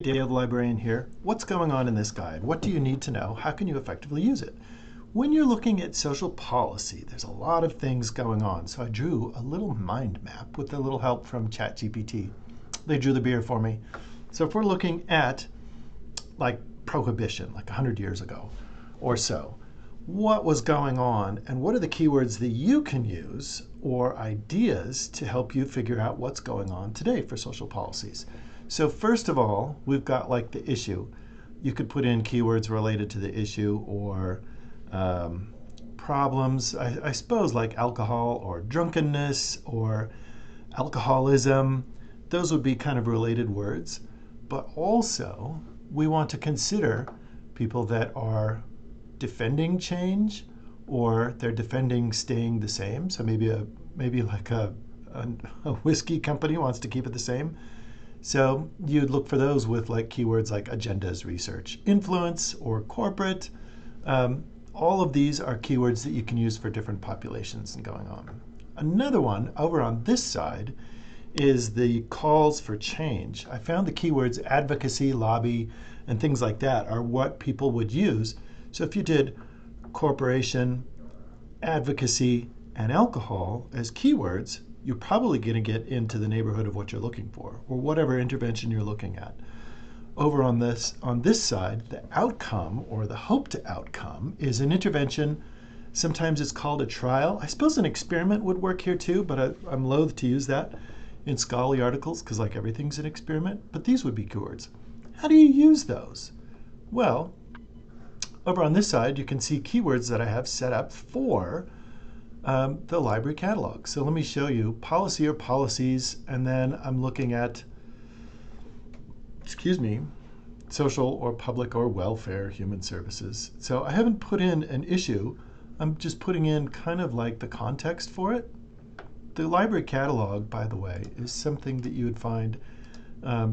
Dale the Librarian here. What's going on in this guide? What do you need to know? How can you effectively use it? When you're looking at social policy, there's a lot of things going on. So I drew a little mind map with a little help from ChatGPT. They drew the beer for me. So if we're looking at like prohibition, like 100 years ago or so, what was going on and what are the keywords that you can use or ideas to help you figure out what's going on today for social policies. So first of all, we've got like the issue. You could put in keywords related to the issue or problems, I suppose, like alcohol or drunkenness or alcoholism. Those would be kind of related words. But also, we want to consider people that are defending change or they're defending staying the same. So maybe like a whiskey company wants to keep it the same. So you'd look for those with like keywords like agendas, research, influence, or corporate. All of these are keywords that you can use for different populations and going on. Another one over on this side is the calls for change. I found the keywords advocacy, lobby, and things like that are what people would use. So if you did corporation, advocacy, and alcohol as keywords, you're probably going to get into the neighborhood of what you're looking for or whatever intervention you're looking at. Over on this side, the outcome or the hoped outcome is an intervention. Sometimes it's called a trial. I suppose an experiment would work here too, but I'm loath to use that in scholarly articles because like everything's an experiment, but these would be keywords. How do you use those? Well, over on this side, you can see keywords that I have set up for the library catalog. So let me show you policy or policies, and then I'm looking at, social or public or welfare human services. So I haven't put in an issue. I'm just putting in kind of like the context for it. The library catalog, by the way, is something that you would find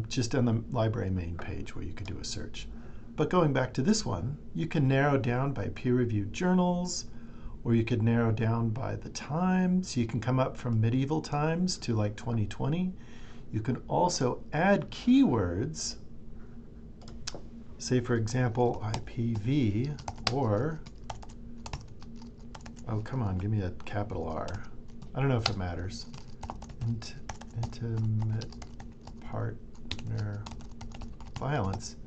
just on the library main page where you could do a search. But going back to this one, you can narrow down by peer-reviewed journals, or you could narrow down by the time. So you can come up from medieval times to like 2020. You can also add keywords, say for example, IPV, or, oh come on, give me a capital R. I don't know if it matters. Intimate partner violence.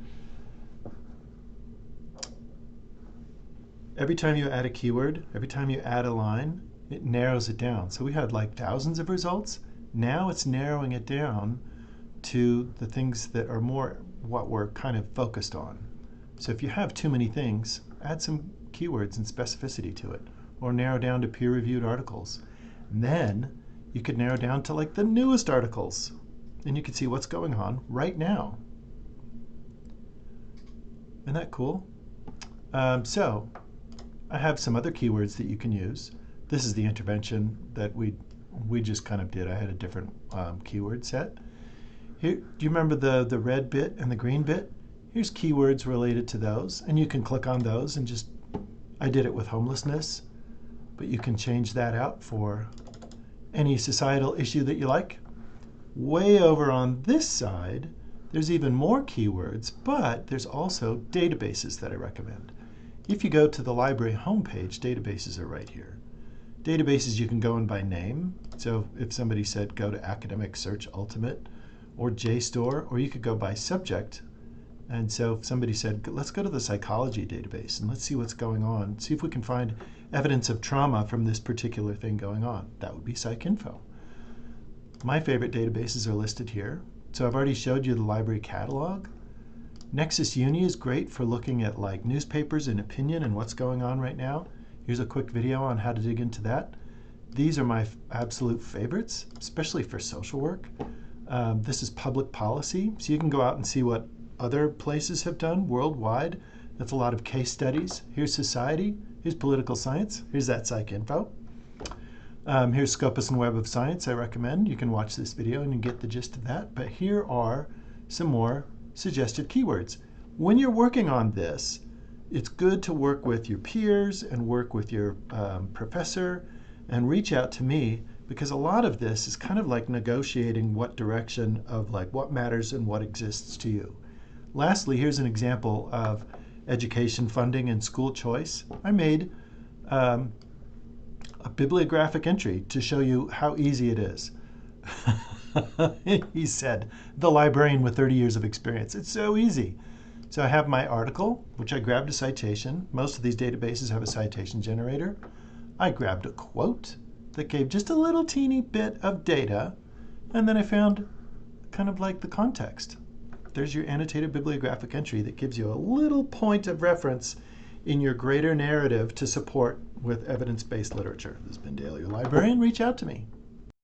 Every time you add a keyword, every time you add a line, it narrows it down. So we had like thousands of results. Now it's narrowing it down to the things that are more what we're kind of focused on. So if you have too many things, add some keywords and specificity to it, or narrow down to peer-reviewed articles. And then you could narrow down to like the newest articles, and you can see what's going on right now. Isn't that cool? So I have some other keywords that you can use. This is the intervention that we just kind of did. I had a different keyword set. Here, do you remember the red bit and the green bit? Here's keywords related to those, and you can click on those and just, I did it with homelessness, but you can change that out for any societal issue that you like. Way over on this side, there's even more keywords, but there's also databases that I recommend. If you go to the library homepage, databases are right here. Databases you can go in by name. So if somebody said go to Academic Search Ultimate or JSTOR, or you could go by subject. And so if somebody said, let's go to the psychology database and let's see what's going on, see if we can find evidence of trauma from this particular thing going on. That would be PsycInfo. My favorite databases are listed here. So I've already showed you the library catalog. Nexus Uni is great for looking at like newspapers and opinion and what's going on right now. Here's a quick video on how to dig into that. These are my absolute favorites, especially for social work. This is public policy, so you can go out and see what other places have done worldwide. That's a lot of case studies. Here's society, here's political science, here's that PsycInfo. Here's Scopus and Web of Science, I recommend. You can watch this video and you get the gist of that. But here are some more suggested keywords. When you're working on this, it's good to work with your peers and work with your professor and reach out to me, because a lot of this is kind of like negotiating what direction of like what matters and what exists to you. Lastly, here's an example of education funding and school choice. I made a bibliographic entry to show you how easy it is. He said, the librarian with 30 years of experience. It's so easy. So I have my article, which I grabbed a citation. Most of these databases have a citation generator. I grabbed a quote that gave just a little teeny bit of data, and then I found kind of like the context. There's your annotated bibliographic entry that gives you a little point of reference in your greater narrative to support with evidence-based literature. This has been Dale, your librarian. Reach out to me.